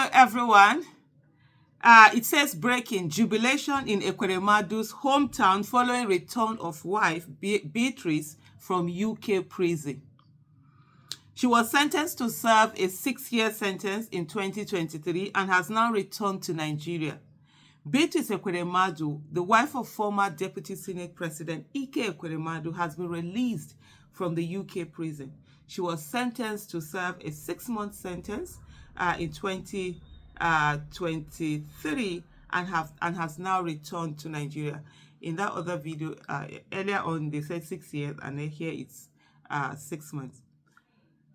Hello, everyone. It says breaking jubilation in Ekwere hometown following return of wife Beatrice from UK prison. She was sentenced to serve a 6-year sentence in 2023 and has now returned to Nigeria. Beatrice Ekweremadu, the wife of former Deputy Senate President Ekweremadu, has been released from the UK prison. She was sentenced to serve a 6-month sentence in 2023 and has now returned to Nigeria. In that other video, earlier on, they said 6 years, and then here it's 6 months.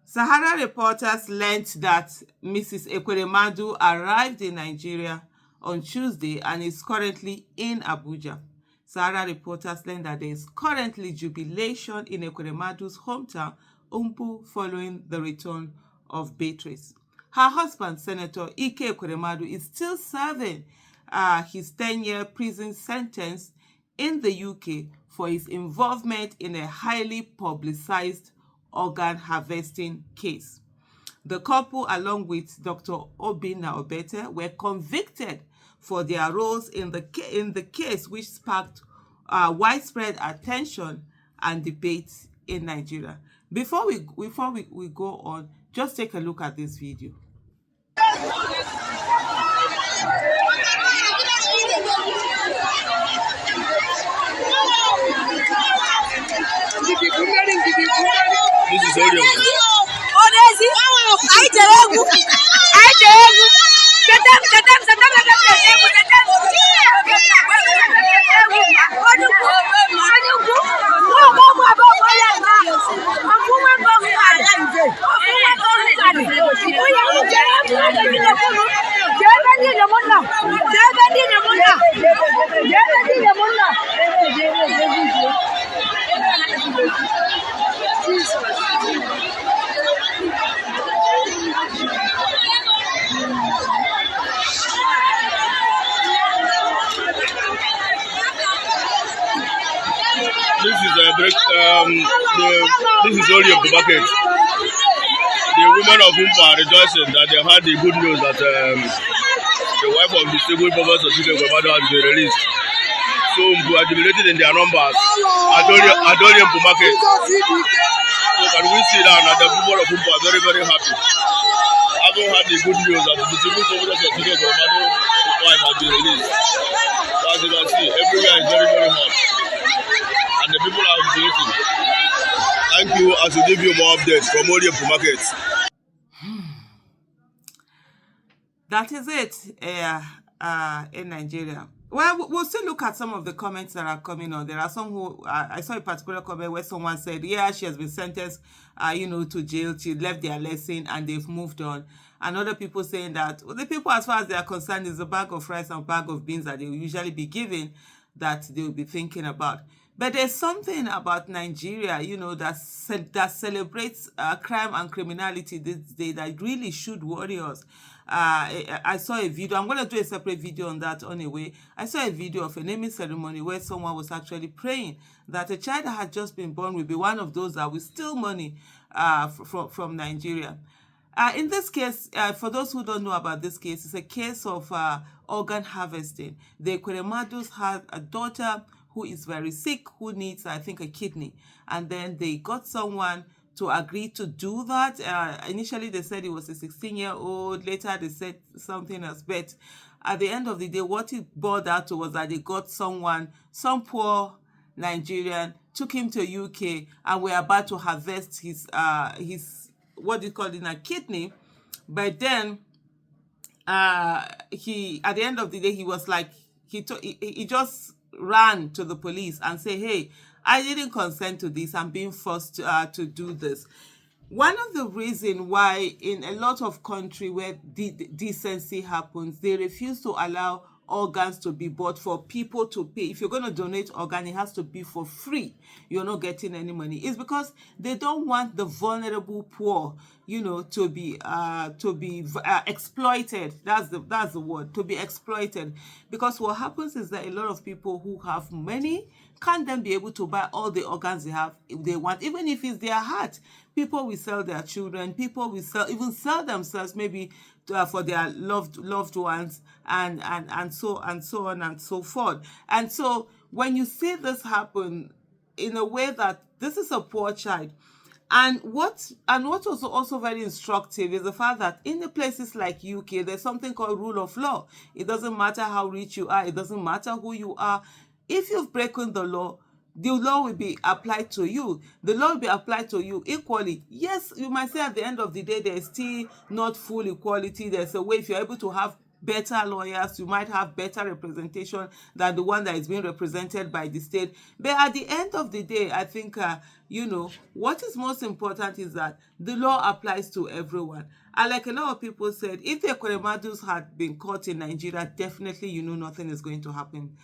Sahara reporters learned that Mrs. Ekweremadu arrived in Nigeria on Tuesday and is currently in Abuja. Sahara reporters learned that there is currently jubilation in Ekweremadu's hometown, Umpu, following the return of Beatrice. Her husband, Senator Ekweremadu, is still serving his 10-year prison sentence in the UK for his involvement in a highly publicized organ harvesting case. The couple, along with Dr. Obinna Obete, were convicted for their roles in the case, which sparked widespread attention and debate in Nigeria. Before we go on, just take a look at this video. This is audio. This is only of the bucket. The women of Umpa are rejoicing that they heard the good news that the wife of the stable Professor Ekweremadu has been released. So Umpu are jubilated in their numbers. Adori Umpu market. So can we see that the people of Umpa are very, very happy. Having heard the good news that the stable Professor Ekweremadu wife has been released. So as you can see, everywhere is very, very hot. And the people are waiting. Thank you, as we give you more updates from all the markets. That is it in Nigeria. Well, we'll still look at some of the comments that are coming on. There are some who, I saw a particular comment where someone said, yeah, she has been sentenced, to jail. She left their lesson and they've moved on. And other people saying that the people, as far as they are concerned, is a bag of rice and a bag of beans that they will usually be given that they will be thinking about. But there's something about Nigeria, that celebrates crime and criminality this day that really should worry us. I saw a video. I'm going to do a separate video on that anyway. I saw a video of a naming ceremony where someone was actually praying that a child that had just been born will be one of those that will steal money from Nigeria. In this case, for those who don't know about this case, it's a case of organ harvesting. The Ekweremadus had a daughter who is very sick, who needs, I think, a kidney. And then they got someone to agree to do that. Initially, they said it was a 16-year-old. Later, they said something else. But at the end of the day, what it boiled out to was that they got someone, some poor Nigerian, took him to UK, and were about to harvest his what do you call it, a kidney. But then, at the end of the day, he was like, he just ran to the police and say, hey, I didn't consent to this. I'm being forced to do this. One of the reasons why in a lot of countries where decency happens, they refuse to allow organs to be bought for people to pay. If you're going to donate organ, it has to be for free. You're not getting any money. It's because they don't want the vulnerable poor, to be exploited. That's the word, to be exploited. Because what happens is that a lot of people who have money can't then be able to buy all the organs they want, even if it's their heart. People will sell their children. People will sell themselves maybe for their loved ones, and so on and so forth. And so when you see this happen in a way that this is a poor child, and what was also very instructive is the fact that in the places like UK, there's something called rule of law. It doesn't matter how rich you are, it doesn't matter who you are. If you've broken the law will be applied to you. The law will be applied to you equally. Yes, you might say at the end of the day, there's still not full equality. There's a way, if you're able to have better lawyers, you might have better representation than the one that is being represented by the state. But at the end of the day, I think, what is most important is that the law applies to everyone. And like a lot of people said, if the Ekweremadus had been caught in Nigeria, definitely, nothing is going to happen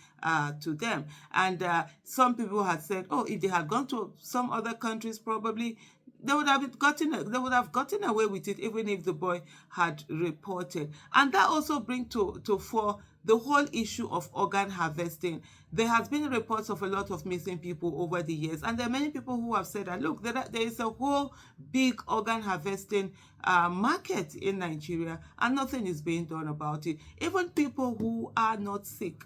to them. And some people had said, oh, if they had gone to some other countries, probably they would have gotten away with it, even if the boy had reported. And that also brings to fore the whole issue of organ harvesting. There has been reports of a lot of missing people over the years, and there are many people who have said that, look, there is a whole big organ harvesting market in Nigeria, and nothing is being done about it. Even people who are not sick,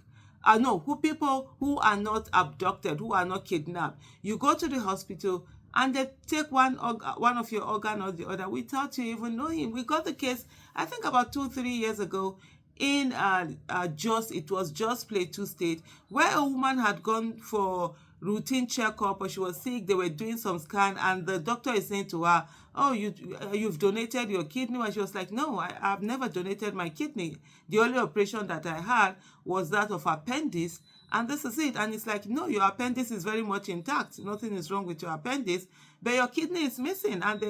no, people who are not abducted, who are not kidnapped, you go to the hospital and they take one of your organ or the other without you even knowing. We got the case, I think, about 2-3 years ago in it was Jos Plateau State, where a woman had gone for routine checkup, or she was sick. They were doing some scan, and the doctor is saying to her, oh, you've donated your kidney. And she was like, no, I've never donated my kidney. The only operation that I had was that of appendix, and this is it. And it's like, no, your appendix is very much intact. Nothing is wrong with your appendix, but your kidney is missing, and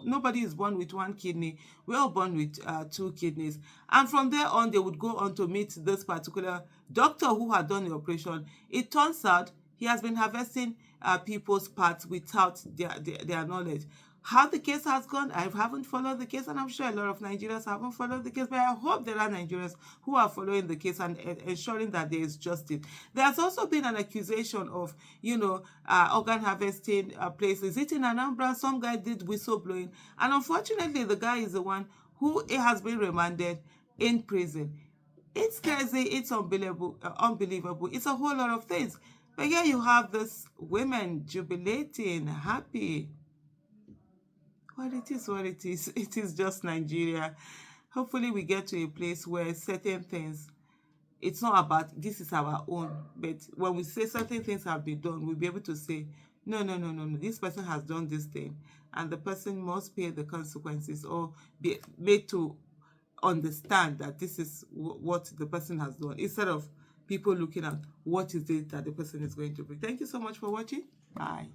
nobody is born with one kidney. We're all born with 2 kidneys. And from there on, they would go on to meet this particular doctor who had done the operation. It turns out he has been harvesting people's parts without their knowledge. How the case has gone, I haven't followed the case, and I'm sure a lot of Nigerians haven't followed the case, but I hope there are Nigerians who are following the case and ensuring that there is justice. There has also been an accusation of, organ harvesting places. It in Anambra, some guy did whistleblowing, and unfortunately, the guy is the one who has been remanded in prison. It's crazy, it's unbelievable. It's a whole lot of things. But here you have this women jubilating, happy. Well, it is what it is. It is just Nigeria. Hopefully, we get to a place where certain things, it's not about this is our own, but when we say certain things have been done, we'll be able to say, no, no, no, no, no, this person has done this thing, and the person must pay the consequences, or be made to understand that this is what the person has done, instead of people looking at what is it that the person is going to bring. Thank you so much for watching. Bye.